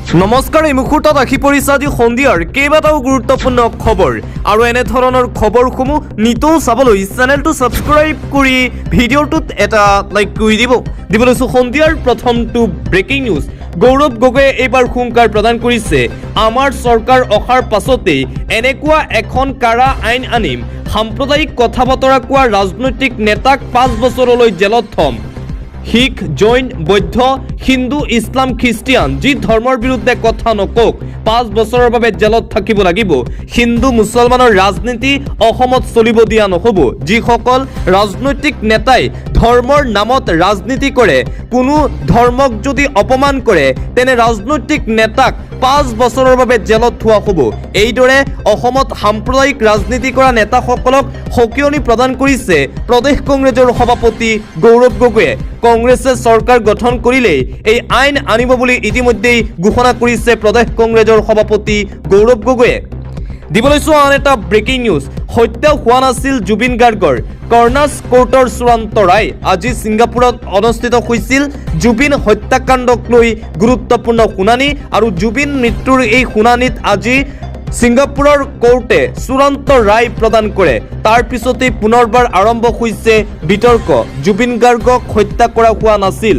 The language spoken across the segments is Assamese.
নমস্কাৰ, এই মুহূৰ্তত আহি পৰিছে আজি সন্ধিয়াৰ কেইবাটাও গুৰুত্বপূৰ্ণ খবৰ আৰু এনে ধৰণৰ খবৰসমূহ নিতৌ চাবলৈ চেনেলটো ছাবস্ক্ৰাইব কৰি ভিডিঅ'টোত এটা লাইক কৰি দিব লৈছোঁ। সন্ধিয়াৰ প্ৰথমটো ব্ৰেকিং নিউজ। গৌৰৱ গগৈয়ে এইবাৰ হুংকাৰ প্ৰদান কৰিছে, আমাৰ চৰকাৰ অহাৰ পাছতেই এনেকুৱা এখন কাৰা আইন আনিম, সাম্প্ৰদায়িক কথা বতৰা কোৱা ৰাজনৈতিক নেতাক 5 বছৰলৈ জেলত থম। শিখ, জৈন, বৌদ্ধ, হিন্দু, ইছলাম, খ্ৰীষ্টিয়ান যি ধৰ্মৰ বিৰুদ্ধে কথা নকওক 5 বছৰৰ বাবে জেলত থাকিব লাগিব। হিন্দু মুছলমানৰ ৰাজনীতি অসমত চলিব দিয়া নহ'ব। যিসকল ৰাজনৈতিক নেতাই ধৰ্মৰ নামত ৰাজনীতি কৰে, কোনো ধৰ্মক যদি অপমান কৰে তেনে ৰাজনৈতিক নেতাক 5 বছৰৰ বাবে জেলত থোৱা হ'ব। এইদৰে অসমত সাম্প্ৰদায়িক ৰাজনীতি কৰা নেতাসকলক সকিয়নি প্ৰদান কৰিছে প্ৰদেশ কংগ্ৰেছৰ সভাপতি গৌৰৱ গগৈয়ে। কংগ্ৰেছে চৰকাৰ গঠন কৰিলেই এই আইন আনিব বুলি ইতিমধ্যেই ঘোষণা কৰিছে প্ৰদেশ কংগ্ৰেছৰ সভাপতি গৌৰৱ গগৈয়ে। দিবলৈছোঁ আন এটা ব্ৰেকিং নিউজ। হত্যা হোৱা নাছিল জুবিন গাৰ্গৰ, কৰ্ণাছ কোৰ্টৰ চূড়ান্ত ৰায়। আজি ছিংগাপুৰত অনুষ্ঠিত হৈছিল জুবিন হত্যাকাণ্ডক লৈ গুৰুত্বপূৰ্ণ শুনানি আৰু জুবিন মৃত্যুৰ এই শুনানিত আজি ছিংগাপুৰৰ কোৰ্টে চূড়ান্ত ৰায় প্ৰদান কৰে। তাৰ পিছতেই পুনৰবাৰ আৰম্ভ হৈছে বিতৰ্ক। জুবিন গাৰ্গক হত্যা কৰা হোৱা নাছিল,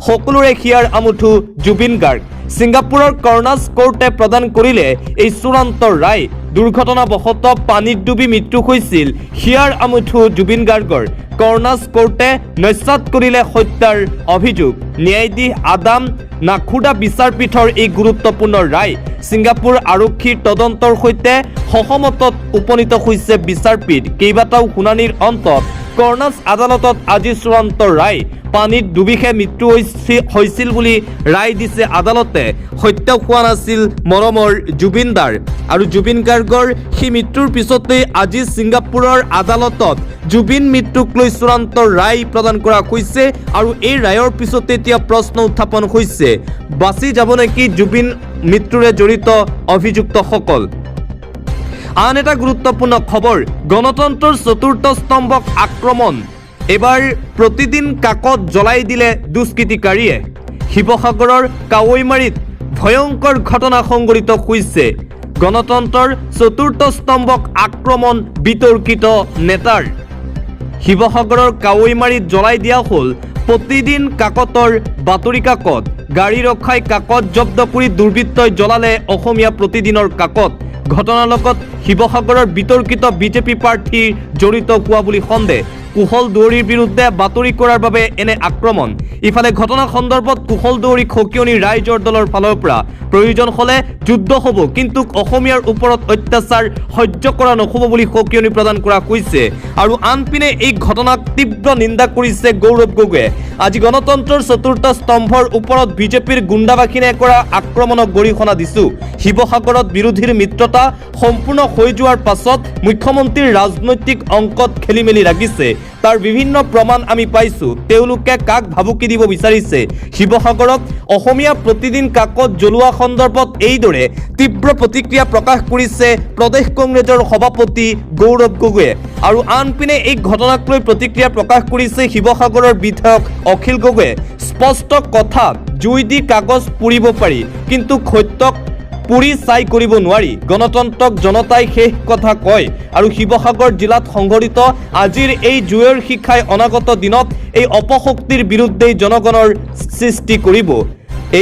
সকলোৰে হিয়াৰ আমুঠু জুবিন গাৰ্গ। ছিংগাপুৰৰ কৰ্ণাছ কোৰ্টে প্ৰদান কৰিলে এই চূড়ান্ত ৰায়। দুৰ্ঘটনাবশতঃ পানীত ডুবি মৃত্যু হৈছিল হিয়াৰ আমুঠু জুবিন গাৰ্গৰ। কৰ্ণাছ কোৰ্টে নস্যাৎ কৰিলে হত্যাৰ অভিযোগ। ন্যায়াধীশ আদাম নাখোডা বিচাৰপীঠৰ এই গুৰুত্বপূৰ্ণ ৰায়। ছিংগাপুৰ আৰক্ষীৰ তদন্তৰ সৈতে সহমতত উপনীত হৈছে বিচাৰপীঠ। কেইবাটাও শুনানিৰ অন্তত কৰ্ণাছ আদালতত আজি চূড়ান্ত ৰায়। পানীত ডুবিহে মৃত্যু হৈছিল বুলি ৰায় দিছে আদালতে। হত্যা হোৱা নাছিল মৰমৰ জুবিনদাৰ আৰু জুবিন গাৰ্গৰ সেই মৃত্যুৰ পিছতেই আজি ছিংগাপুৰৰ আদালতত জুবিন মৃত্যুক লৈ চূড়ান্ত ৰায় প্ৰদান কৰা হৈছে আৰু এই ৰায়ৰ পিছতে এতিয়া প্ৰশ্ন উত্থাপন হৈছে, বাচি যাব নেকি জুবিন মৃত্যুৰে জড়িত অভিযুক্তসকল। আন এটা গুৰুত্বপূৰ্ণ খবৰ, গণতন্ত্ৰৰ চতুৰ্থ স্তম্ভক আক্ৰমণ। এবাৰ প্ৰতিদিন কাকত জ্বলাই দিলে দুষ্কৃতিকাৰীয়ে। শিৱসাগৰৰ কাৱৈমাৰীত ভয়ংকৰ ঘটনা সংঘটিত হৈছে। গণতন্ত্ৰৰ চতুৰ্থ স্তম্ভক আক্ৰমণ বিতৰ্কিত নেতাৰ। শিৱসাগৰৰ কাৱৈমাৰীত জ্বলাই দিয়া হ'ল প্ৰতিদিন কাকতৰ বাতৰি কাকত। গাড়ী ৰখাই কাকত জব্দ কৰি দুৰ্বৃত্তই জ্বলালে অসমীয়া প্ৰতিদিনৰ কাকত। ঘটনাৰ লগত শিৱসাগৰৰ বিতৰ্কিত বিজেপি প্ৰাৰ্থী জড়িত হোৱা বুলি সন্দেহ। কুশল দুৱৰীৰ বিৰুদ্ধে বাতৰি কৰাৰ বাবে এনে আক্ৰমণ। ইফালে ঘটনা সন্দৰ্ভত কুশল দুৱৰীক সকিয়নি ৰাইজৰ দলৰ ফালৰ পৰা। প্ৰয়োজন হ'লে যুদ্ধ হ'ব, কিন্তু অসমীয়াৰ ওপৰত অত্যাচাৰ সহ্য কৰা নহ'ব বুলি সকিয়নি প্ৰদান কৰা হৈছে। আৰু আনপিনে এই ঘটনাক তীব্ৰ নিন্দা কৰিছে গৌৰৱ গগৈয়ে। আজি গণতন্ত্ৰৰ চতুৰ্থ স্তম্ভৰ ওপৰত বিজেপিৰ গুণ্ডাবাহিনীয়ে কৰা আক্ৰমণক গৰিহণা দিছোঁ। শিৱসাগৰত বিৰোধীৰ মিত্ৰতা সম্পূৰ্ণ হৈ যোৱাৰ পাছত মুখ্যমন্ত্ৰীৰ ৰাজনৈতিক অংকত খেলিমেলি লাগিছে। তাৰ বিভিন্ন প্ৰমাণ আমি পাইছোঁ। তেওঁলোকে কাক ভাবুকি দিব বিচাৰিছে। শিৱসাগৰত অসমীয়া প্ৰতিদিন কাকত জ্বলোৱা সন্দৰ্ভত এইদৰে তীব্ৰ প্ৰতিক্ৰিয়া প্ৰকাশ কৰিছে প্ৰদেশ কংগ্ৰেছৰ সভাপতি গৌৰৱ গগৈয়ে। আৰু আনপিনে এই ঘটনাক লৈ প্ৰতিক্ৰিয়া প্ৰকাশ কৰিছে শিৱসাগৰৰ বিধায়ক অখিল গগৈয়ে। স্পষ্ট কথা, জুই দি কাগজ পুৰিব পাৰি, কিন্তু সত্যক পুৰি চাই কৰিব নোৱাৰি। গণতন্ত্ৰক জনতাই শেষ কথা কয় আৰু শিৱসাগৰ জিলাত সংঘটিত আজিৰ এই জুইৰ শিখাই অনাগত দিনত এই অপশক্তিৰ বিৰুদ্ধে জনগণৰ সৃষ্টি কৰিব।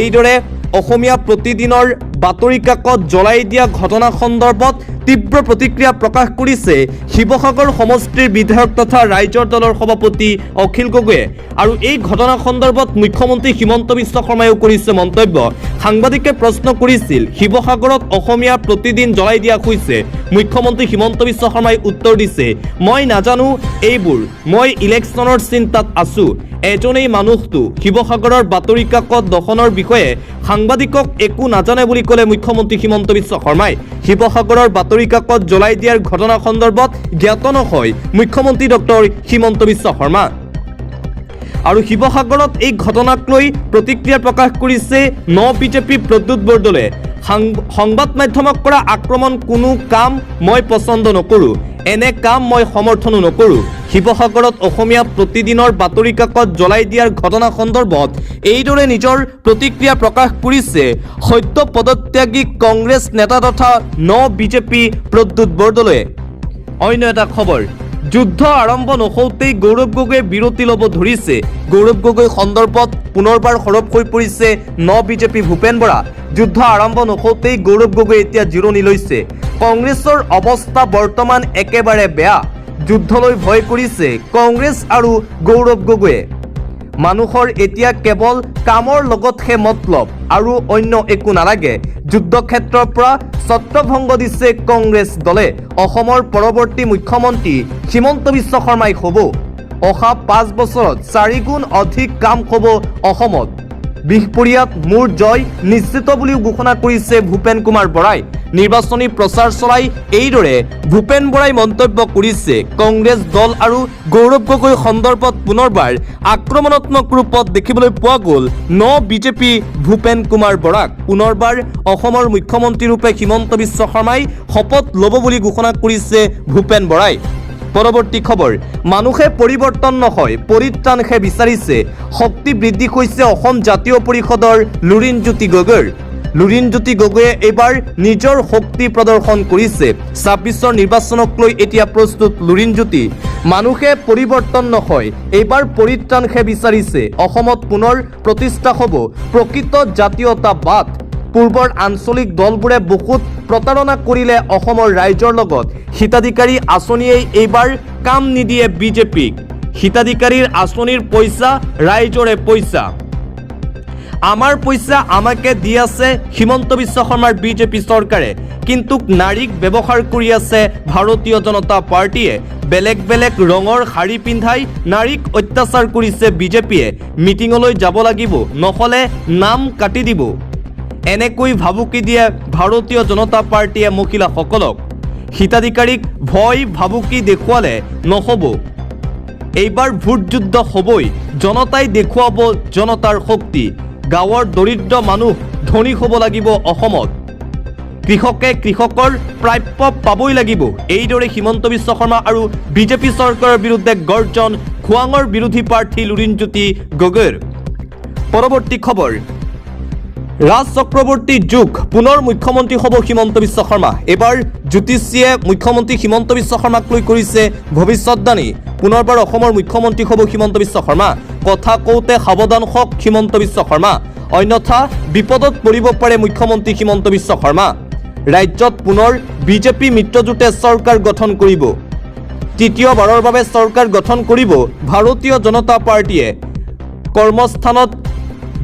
এইদৰে অসমীয়া প্ৰতিদিনৰ বাতৰি কাকত জ্বলাই দিয়া ঘটনা সন্দৰ্ভত তীব্ৰ প্ৰতিক্ৰিয়া প্ৰকাশ কৰিছে শিৱসাগৰ সমষ্টিৰ বিধায়ক তথা ৰাইজৰ দলৰ সভাপতি অখিল গগৈয়ে। আৰু এই ঘটনা সন্দৰ্ভত মুখ্যমন্ত্ৰী হিমন্ত বিশ্ব শৰ্মায়ো কৰিছে মন্তব্য। সাংবাদিকে প্ৰশ্ন কৰিছিল, শিৱসাগৰত অসমীয়া প্ৰতিদিন জ্বলাই দিয়া হৈছে। মুখ্যমন্ত্ৰী হিমন্ত বিশ্ব শৰ্মাই উত্তৰ দিছে, মই নাজানো এইবোৰ, মই ইলেকশ্যনৰ চিন্তাত আছোঁ। এজনেই মানুহটো শিৱসাগৰৰ বাতৰি কাকত দখনৰ বিষয়ে সাংবাদিকক একো নাজানে বুলি ক'লে মুখ্যমন্ত্ৰী হিমন্ত বিশ্ব শৰ্মাই। শিৱসাগৰৰ বাতৰি কাকত জ্বলাই দিয়াৰ ঘটনা সন্দৰ্ভত জ্ঞাত নহয় মুখ্যমন্ত্ৰী ডক্টৰ হিমন্ত বিশ্ব শৰ্মা। আৰু শিৱসাগৰত এই ঘটনাক লৈ প্ৰতিক্ৰিয়া প্ৰকাশ কৰিছে বিজেপি প্ৰদ্যুৎ বৰদলৈ। সংবাদ মাধ্যমক কৰা আক্ৰমণ কোনো কাম মই পচন্দ নকৰোঁ। এনে কাম মই সমৰ্থনো নকৰোঁ। শিৱসাগৰত অসমীয়া প্ৰতিদিনৰ বাতৰি কাকত জ্বলাই দিয়াৰ ঘটনা সন্দৰ্ভত এইদৰে নিজৰ প্ৰতিক্ৰিয়া প্ৰকাশ কৰিছে সদ্য পদত্যাগী কংগ্ৰেছ নেতা তথা বিজেপি প্ৰদ্যুৎ বৰদলৈয়ে। অন্য এটা খবৰ, যুদ্ধ আৰম্ভ নহওঁতেই গৌৰৱ গগৈয়ে বিৰতি ল'ব ধৰিছে। গৌৰৱ গগৈ সন্দৰ্ভত পুনৰবাৰ সৰব হৈ পৰিছে বিজেপি ভূপেন বৰা। যুদ্ধ আৰম্ভ নহওঁতেই গৌৰৱ গগৈ এতিয়া জিৰণি লৈছে। কংগ্ৰেছৰ অৱস্থা বৰ্তমান একেবাৰে বেয়া। যুদ্ধলৈ ভয় কৰিছে কংগ্ৰেছ আৰু গৌৰৱ গগৈয়ে। মানুহৰ এতিয়া কেৱল কামৰ লগতহে মতলব আৰু অন্য একো নালাগে। যুদ্ধক্ষেত্ৰৰ পৰা ছত্ৰভংগ দিছে কংগ্ৰেছ দলে। অসমৰ পৰৱৰ্তী মুখ্যমন্ত্ৰী হিমন্ত বিশ্ব শৰ্মাই হ'ব। অহা 5 বছৰত 4 গুণ অধিক কাম হ'ব অসমত। বিহপুৰীয়াত মোৰ জয় নিশ্চিত বুলিও ঘোষণা কৰিছে ভূপেন কুমাৰ বৰাই। নিৰ্বাচনী প্ৰচাৰ চলাই এইদৰে ভূপেন বৰাই মন্তব্য কৰিছে। কংগ্ৰেছ দল আৰু গৌৰৱ গগৈ সন্দৰ্ভত পুনৰবাৰ আক্ৰমণাত্মক ৰূপত দেখিবলৈ পোৱা গ'ল বিজেপি ভূপেন কুমাৰ বৰাক। পুনৰবাৰ অসমৰ মুখ্যমন্ত্ৰী ৰূপে হিমন্ত বিশ্ব শৰ্মাই শপত ল'ব বুলি ঘোষণা কৰিছে ভূপেন বৰাই। পৰৱৰ্তী খবৰ, মানুহে পৰিৱৰ্তন নহয় পৰিত্ৰাণহে বিচাৰিছে। শক্তি বৃদ্ধি হৈছে অসম জাতীয় পৰিষদৰ লুৰিণজ্যোতি গগৈৰ। লুৰিণজ্যোতি গগৈয়ে এইবাৰ নিজৰ শক্তি প্ৰদৰ্শন কৰিছে। 26ৰ নিৰ্বাচনক লৈ এতিয়া প্ৰস্তুত লুৰিণজ্যোতি। মানুহে পৰিৱৰ্তন নহয় এইবাৰ পৰিত্ৰাণহে বিচাৰিছে। অসমত পুনৰ প্ৰতিষ্ঠা হ'ব প্ৰকৃত জাতীয়তাবাদ। পূৰ্বৰ আঞ্চলিক দলবোৰে বহুত প্ৰতাৰণা কৰিলে অসমৰ ৰাইজৰ লগত। হিতাধিকাৰী আঁচনিয়েই এইবাৰ কাম নিদিয়ে বিজেপিক। হিতাধিকাৰীৰ আঁচনিৰ পইচা ৰাইজৰে পইচা। আমাৰ পইচা আমাকে দি আছে হিমন্ত বিশ্ব শৰ্মাৰ বিজেপি চৰকাৰে, কিন্তু নাৰীক ব্যৱহাৰ কৰি আছে ভাৰতীয় জনতা পাৰ্টীয়ে। বেলেগ বেলেগ ৰঙৰ শাৰী পিন্ধাই নাৰীক অত্যাচাৰ কৰিছে বিজেপিয়ে। মিটিঙলৈ যাব লাগিব নহ'লে নাম কাটি দিব, এনেকৈ ভাবুকি দিয়ে ভাৰতীয় জনতা পাৰ্টীয়ে মহিলাসকলক। হিতাধিকাৰীক ভয় ভাবুকি দেখুৱালে নহ'ব। এইবাৰ ভোট যুদ্ধ হ'বই। জনতাই দেখুৱাব জনতাৰ শক্তি। গাঁৱৰ দৰিদ্ৰ মানুহ ধনী হ'ব লাগিব অসমত। কৃষকে কৃষকৰ প্ৰাপ্য পাবই লাগিব। এইদৰে হিমন্ত বিশ্ব শৰ্মা আৰু বিজেপি চৰকাৰৰ বিৰুদ্ধে গৰ্জন খোৱাঙৰ বিৰোধী প্ৰাৰ্থী লুৰিণজ্যোতি গগৈৰ। পৰৱৰ্তী খবৰ, ৰাজ চক্ৰৱৰ্তী যুগ পুনৰ মুখ্যমন্ত্ৰী হ'ব হিমন্ত বিশ্ব শৰ্মা। এইবাৰ জ্যোতিষীয়ে মুখ্যমন্ত্ৰী হিমন্ত বিশ্ব শৰ্মাক লৈ কৰিছে ভৱিষ্যতবাণী। পুনৰবাৰ অসমৰ মুখ্যমন্ত্ৰী হ'ব হিমন্ত বিশ্ব শৰ্মা। কথা কওঁতে সাৱধান হওক হিমন্ত বিশ্ব শৰ্মা, অন্যথা বিপদত পৰিব পাৰে মুখ্যমন্ত্ৰী হিমন্ত বিশ্ব শৰ্মা। ৰাজ্যত পুনৰ বিজেপি মিত্ৰজোঁটে চৰকাৰ গঠন কৰিব। তৃতীয়বাৰৰ বাবে চৰকাৰ গঠন কৰিব ভাৰতীয় জনতা পাৰ্টীয়ে। কৰ্মস্থানত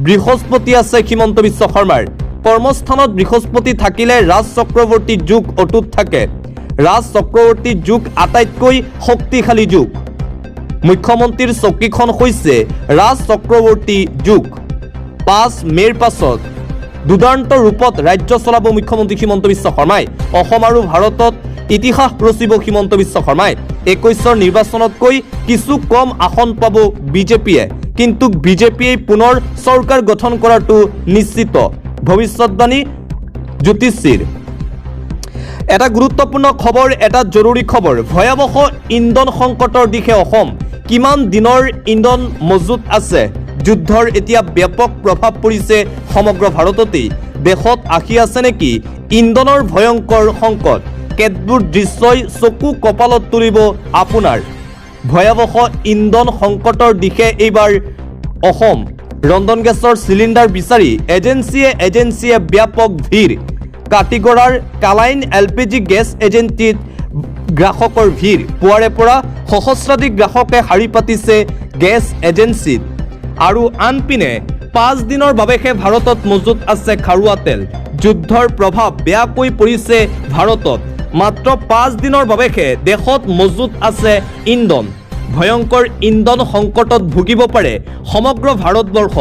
বৃহস্পতি আছে হিমন্ত বিশ্ব শৰ্মাৰ। কৰ্মস্থানত বৃহস্পতি থাকিলে ৰাজ চক্ৰৱৰ্তী যুগ অটুট থাকে। ৰাজ চক্ৰৱৰ্তী যুগ আটাইতকৈ শক্তিশালী যুগ। মুখ্যমন্ত্ৰীৰ চকীখন হৈছে ৰাজ চক্ৰৱৰ্তী যুগ। 5 মে'ৰ পাছত দুৰ্দান্ত ৰূপত ৰাজ্য চলাব মুখ্যমন্ত্ৰী হিমন্ত বিশ্ব শৰ্মাই। অসম আৰু ভাৰতত ইতিহাস ৰচিব হিমন্ত বিশ্ব শৰ্মাই। 21ৰ নিৰ্বাচনতকৈ কিছু কম আসন পাব বিজেপিয়ে, কিন্তু বিজেপিয়ে পুনৰ চৰকাৰ গঠন কৰাটো নিশ্চিত। ভৱিষ্যতবাণী জ্যোতিষীৰ। এটা গুৰুত্বপূৰ্ণ খবৰ, এটা জৰুৰী খবৰ। ভয়াৱহ ইন্ধন সংকটৰ দিশে অসম। কিমান দিনৰ ইন্ধন মজুত আছে? যুদ্ধৰ এতিয়া ব্যাপক প্ৰভাৱ পৰিছে সমগ্ৰ ভাৰততেই। দেশত আহি আছে নেকি ইন্ধনৰ ভয়ংকৰ সংকট? কেতবোৰ দৃশ্যই চকু কপালত তুলিব আপোনাৰ। ভয়াৱহ ইন্ধন সংকটৰ দিশে এইবাৰ অসম। ৰন্ধন গেছৰ চিলিণ্ডাৰ বিচাৰি এজেঞ্চিয়ে ব্যাপক ভিৰ। কাটিগড়াৰ কালাইন LPG গেছ এজেঞ্চিত গ্ৰাহকৰ ভিৰ। পুৱাৰে পৰা সহস্ৰাধিক গ্ৰাহকে শাৰী পাতিছে গেছ এজেঞ্চিত। আৰু আনপিনে 5 দিনৰ বাবেহে ভাৰতত মজুত আছে খাৰুৱা তেল। যুদ্ধৰ প্ৰভাৱ বেয়াকৈ পৰিছে ভাৰতত। মাত্ৰ 5 দিনৰ বাবেহে দেশত মজুত আছে ইন্ধন। ভয়ংকৰ ইন্ধন সংকটত ভুগিব পাৰে সমগ্ৰ ভাৰতবৰ্ষ।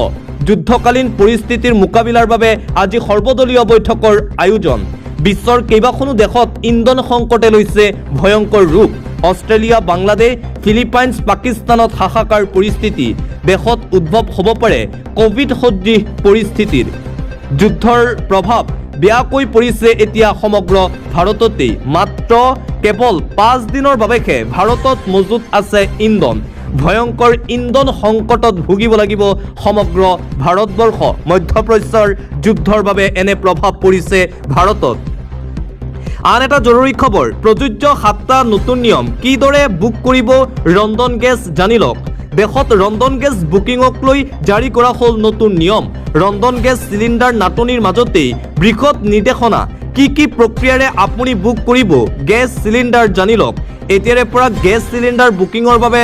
যুদ্ধকালীন পৰিস্থিতিৰ মোকাবিলাৰ বাবে আজি সৰ্বদলীয় বৈঠকৰ আয়োজন। বিশ্বৰ কেইবাখনো দেশত ইন্ধন সংকটে লৈছে ভয়ংকৰ ৰূপ। অষ্ট্ৰেলিয়া, বাংলাদেশ, ফিলিপাইনছ, পাকিস্তানত হাহাকাৰ পৰিস্থিতি। দেশত উদ্ভৱ হ'ব পাৰে কোভিড সদৃশ পৰিস্থিতিৰ। যুদ্ধৰ প্ৰভাৱ বেয়াকৈ পৰিছে এতিয়া সমগ্ৰ ভাৰততেই। মাত্ৰ কেৱল 5 দিনৰ বাবেহে ভাৰতত মজুত আছে ইন্ধন। ভয়ংকৰ ইন্ধন সংকটত ভুগিব লাগিব সমগ্ৰ ভাৰতবৰ্ষ। মধ্যপ্ৰাচ্যৰ যুদ্ধৰ বাবে এনে প্ৰভাৱ পৰিছে ভাৰতত। আন এটা জৰুৰী খবৰ, প্ৰযোজ্য 7টা নতুন নিয়ম কিদৰে বুক কৰিব ৰন্ধন গেছ জানি লওক। দেশত ৰন্ধন গেছ বুকিঙক লৈ জাৰি কৰা হ'ল নতুন নিয়ম। ৰন্ধন গেছ চিলিণ্ডাৰ নাটনিৰ মাজতেই বৃহৎ নিৰ্দেশনা। কি প্ৰক্ৰিয়াৰে আপুনি বুক কৰিব গেছ চিলিণ্ডাৰ জানি লওক। এতিয়াৰে পৰা গেছ চিলিণ্ডাৰ বুকিঙৰ বাবে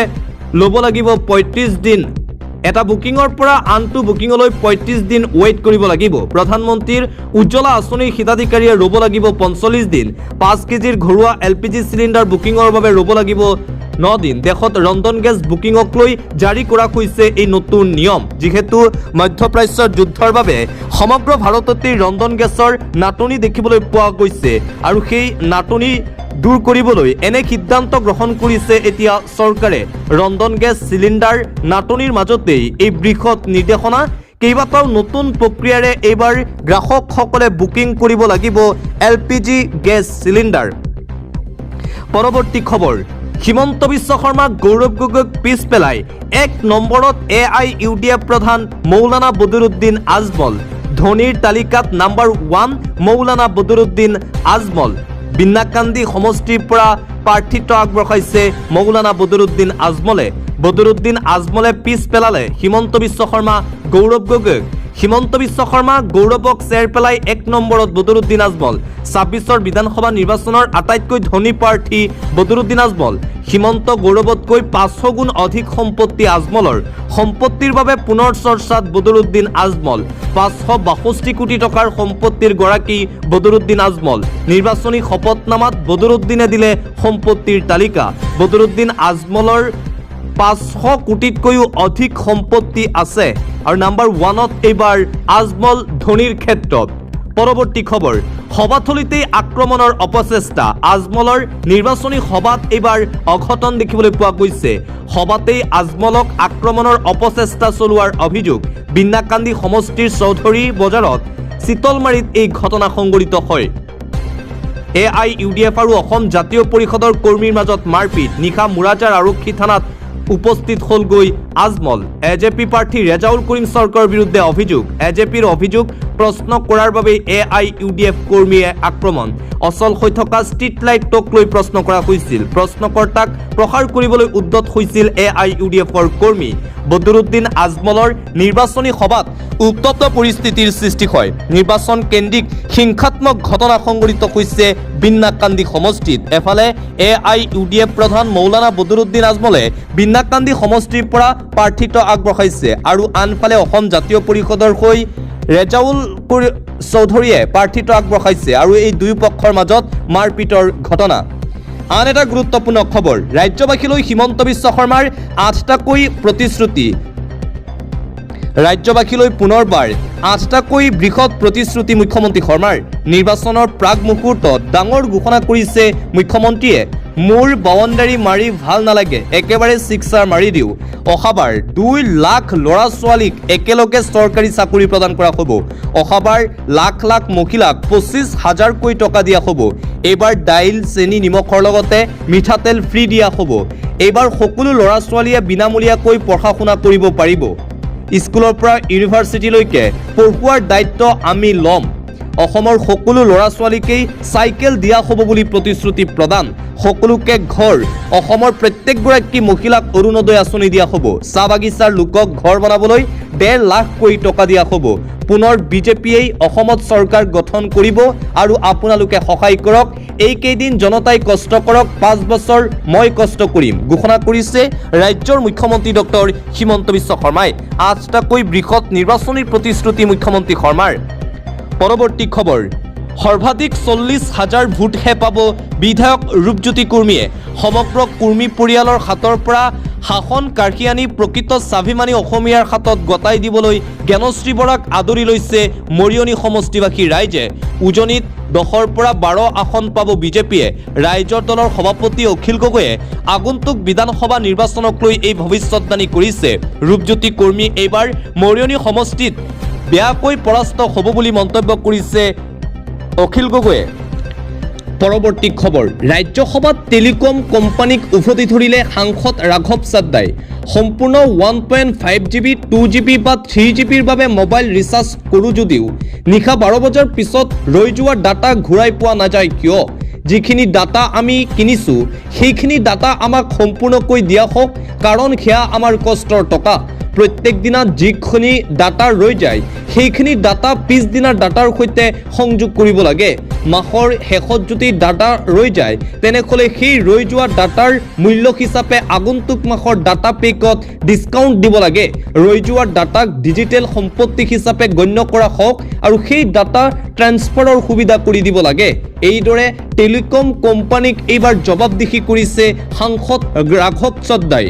ল'ব লাগিব 35 দিন। এটা বুকিঙৰ পৰা আনটো বুকিঙলৈ 35 দিন ৱেইট কৰিব লাগিব। প্ৰধানমন্ত্ৰীৰ উজ্জ্বলা আঁচনিৰ হিতাধিকাৰীয়ে ৰ'ব লাগিব 45 দিন। 5 কেজিৰ ঘৰুৱা LPG চিলিণ্ডাৰ বুকিঙৰ বাবে ৰ'ব লাগিব 9 দিন। দেশত ৰন্ধন গেছ বুকিঙক লৈ জাৰি কৰা হৈছে এই নতুন নিয়ম। যিহেতু মধ্যপ্ৰাচ্যৰ যুদ্ধৰ বাবে সমগ্ৰ ভাৰততেই ৰন্ধন গেছৰ নাটনি দেখিবলৈ পোৱা গৈছে আৰু সেই নাটনি দূৰ কৰিবলৈ এনে সিদ্ধান্ত গ্ৰহণ কৰিছে এতিয়া চৰকাৰে। ৰন্ধন গেছ চিলিণ্ডাৰ নাটনিৰ মাজতেই এই বৃহৎ নিৰ্দেশনা। কেইবাটাও নতুন প্ৰক্ৰিয়াৰে এইবাৰ গ্ৰাহকসকলে বুকিং কৰিব লাগিব LPG গেছ চিলিণ্ডাৰ। পৰৱৰ্তী খবৰ, হিমন্ত বিশ্ব শৰ্মাক গৌৰৱ গগৈক পিছ পেলাই 1 নম্বৰত AIUDF প্ৰধান মৌলানা বদৰুদ্দিন আজমল। ধনীৰ তালিকাত নম্বৰ 1 মৌলানা বদৰুদ্দিন আজমল। বিন্নাকান্দি সমষ্টিৰ পৰা প্ৰাৰ্থিত্ব আগবঢ়াইছে মৌলানা বদৰুদ্দিন আজমলে। বদৰুদ্দিন আজমলে পিছ পেলালে হিমন্ত বিশ্ব শৰ্মা গৌৰৱ গগৈক। হিমন্ত বিশ্ব শৰ্মা গৌৰৱক চেৰ পেলাই 1 নম্বৰত বদৰুদ্দিন আজমল। 26ৰ বিধানসভা নিৰ্বাচনৰ আটাইতকৈ ধনী প্ৰাৰ্থী বদৰুদ্দিন আজমল। হিমন্ত গৌৰৱতকৈ 500 গুণ অধিক সম্পত্তি আজমলৰ। সম্পত্তিৰ বাবে পুনৰ চৰ্চাত বদৰুদ্দিন আজমল। 562 কোটি টকাৰ সম্পত্তিৰ গৰাকী বদৰুদ্দিন আজমল। নিৰ্বাচনী শপতনামাত বদৰুদ্দিনে দিলে সম্পত্তিৰ তালিকা। বদৰুদ্দিন আজমলৰ 500 কোটিতকৈও অধিক সম্পত্তি আছে আৰু নম্বৰ 1ত এইবাৰ আজমল ধনীৰ ক্ষেত্ৰত। পৰৱৰ্তী খবৰ, সভাথলীতেই আক্ৰমণৰ অপচেষ্টা। আজমলৰ নিৰ্বাচনী সভাত এইবাৰ অঘটন দেখিবলৈ পোৱা গৈছে। সভাতেই আজমলক আক্ৰমণৰ অপচেষ্টা চলোৱাৰ অভিযোগ। বিন্নাকান্দি সমষ্টিৰ চৌধুৰী বজাৰত চিতলমাৰীত এই ঘটনা সংঘটিত হয়। AIUDF আৰু অসম জাতীয় পৰিষদৰ কৰ্মীৰ মাজত মাৰপিট। নিশা মুৰাজাৰ আৰক্ষী থানাত উপস্থিত হ'লগৈ আজমল। AJP প্ৰাৰ্থী ৰেজাউল কৰিম চৰকাৰৰ বিৰুদ্ধে অভিযোগ। AJPৰ অভিযোগ প্ৰশ্ন কৰাৰ বাবে AIUDF কৰ্মীয়ে আক্ৰমণ। অচল হৈ থকা ষ্ট্ৰীট লাইটক লৈ প্ৰশ্ন কৰা হৈছিল। প্ৰশ্নকৰ্তাক প্ৰসাৰ কৰিবলৈ উদ্যত হৈছিল AIUDFৰ কৰ্মী। বদৰুদ্দিন আজমলৰ নিৰ্বাচনী সভাত উত্তপ্ত পৰিস্থিতিৰ সৃষ্টি হয়। নিৰ্বাচন কেন্দ্ৰিক হিংসাত্মক ঘটনা সংঘটিত হৈছে বিন্নাকান্দি সমষ্টিত। এফালে AIUDF প্ৰধান মৌলানা বদৰুদ্দিন আজমলে বিন্নাকান্দি সমষ্টিৰ পৰা প্ৰাৰ্থিত্ব আগবঢ়াইছে আৰু আনফালে অসম জাতীয় পৰিষদৰ হৈ ৰেজাউল চৌধুৰীয়ে প্ৰাৰ্থিত্ব আগবঢ়াইছে আৰু এই দুয়ো পক্ষৰ মাজত মাৰপিটৰ ঘটনা। আন এটা গুৰুত্বপূৰ্ণ খবৰ, ৰাজ্যবাসীলৈ হিমন্ত বিশ্ব শৰ্মাৰ 8টাকৈ প্ৰতিশ্ৰুতি। ৰাজ্যবাসীলৈ পুনৰবাৰ 8টাকৈ বৃহৎ প্ৰতিশ্ৰুতি মুখ্যমন্ত্ৰী শৰ্মাৰ। নিৰ্বাচনৰ প্ৰাক মুহূৰ্তত ডাঙৰ ঘোষণা কৰিছে মুখ্যমন্ত্ৰীয়ে। মোৰ বাউণ্ডাৰী মাৰি ভাল নালাগে, একেবাৰে ছিক্সাৰ মাৰি দিওঁ। অহাবাৰ 2 লাখ ল'ৰা ছোৱালীক একেলগে চৰকাৰী চাকৰি প্ৰদান কৰা হ'ব। অহাবাৰ লাখ লাখ মহিলাক 25,000কৈ টকা দিয়া হ'ব। এইবাৰ দাইল চেনি নিমখৰ লগতে মিঠাতেল ফ্ৰী দিয়া হ'ব। এইবাৰ সকলো ল'ৰা ছোৱালীয়ে বিনামূলীয়াকৈ পঢ়া শুনা কৰিব পাৰিব। স্কুলৰ পৰা ইউনিভাৰ্চিটিলৈকে পঢ়ুৱাৰ দায়িত্ব আমি ল'ম। অসমৰ সকলো ল'ৰা ছোৱালীকেই চাইকেল দিয়া হ'ব বুলি প্ৰতিশ্ৰুতি প্ৰদান। সকলোকে ঘৰ। অসমৰ প্ৰত্যেকগৰাকী মহিলাক অৰুণোদয় আঁচনি দিয়া হ'ব। চাহ বাগিচাৰ লোকক ঘৰ বনাবলৈ 1.5 লাখকৈ টকা দিয়া হ'ব। পুনৰ বিজেপিয়েই অসমত চৰকাৰ গঠন কৰিব আৰু আপোনালোকে সহায় কৰক। এইকেইদিন জনতাই কষ্ট কৰক, 5 বছৰ মই কষ্ট কৰিম, ঘোষণা কৰিছে ৰাজ্যৰ মুখ্যমন্ত্ৰী ডক্টৰ হিমন্ত বিশ্ব শৰ্মাই। 8টাকৈ বৃহৎ নিৰ্বাচনী প্ৰতিশ্ৰুতি মুখ্যমন্ত্ৰী শৰ্মাৰ। পৰৱৰ্তী খবৰ, সৰ্বাধিক 40,000 ভোটহে পাব বিধায়ক ৰূপজ্যোতি কুৰ্মীয়ে। সমগ্ৰ কুৰ্মী পৰিয়ালৰ হাতৰ পৰা শাসন কাঢ়ি আনি প্ৰকৃত স্বাভিমানী অসমীয়াৰ হাতত গতাই দিবলৈ জ্ঞানশ্ৰী বৰাক আদৰি লৈছে মৰিয়নি সমষ্টিবাসী ৰাইজে। উজনিত 10ৰ পৰা 12 আসন পাব বিজেপিয়ে। ৰাইজৰ দলৰ সভাপতি অখিল গগৈয়ে আগন্তুক বিধানসভা নিৰ্বাচনক লৈ এই ভৱিষ্যতবাণী কৰিছে। ৰূপজ্যোতি কুৰ্মী এইবাৰ মৰিয়নি সমষ্টিত বেয়াকৈ পৰাস্ত হ'ব বুলি মন্তব্য কৰিছে অখিল গগৈয়ে। পৰৱৰ্তী খবৰ ৰাজ্যসভাত টেলিকম কোম্পানীক উভতি ধৰিলে সাংসদ ৰাঘৱ চাদ্দাই সম্পূৰ্ণ 1.5 GB 2 GB বা 3 GBৰ বাবে মোবাইল ৰিচাৰ্জ কৰোঁ যদিও নিশা 12 বজাৰ পিছত ৰৈ যোৱা ডাটা ঘূৰাই পোৱা নাযায় কিয় যিখিনি ডাটা আমি কিনিছোঁ সেইখিনি ডাটা আমাক সম্পূৰ্ণকৈ দিয়া হওক কাৰণ সেয়া আমাৰ কষ্টৰ টকা প্ৰত্যেক দিনা যিখিনি ডাটা ৰৈ যায় সেইখিনি ডাটা পিছদিনাৰ ডাটাৰ সৈতে সংযোগ কৰিব লাগে মাহৰ শেষত যদি ডাটা ৰৈ যায় তেনেহ'লে সেই ৰৈ যোৱা ডাটাৰ মূল্য হিচাপে আগন্তুক মাহৰ ডাটা পেকত ডিছকাউণ্ট দিব লাগে ৰৈ যোৱা ডাটাক ডিজিটেল সম্পত্তি হিচাপে গণ্য কৰা হওক আৰু সেই ডাটা ট্ৰান্সফাৰৰ সুবিধা কৰি দিব লাগে এইদৰে টেলিকম কোম্পানীক এইবাৰ জবাবদিহি কৰিছে সাংসদ ৰাঘৱ চাদ্দাই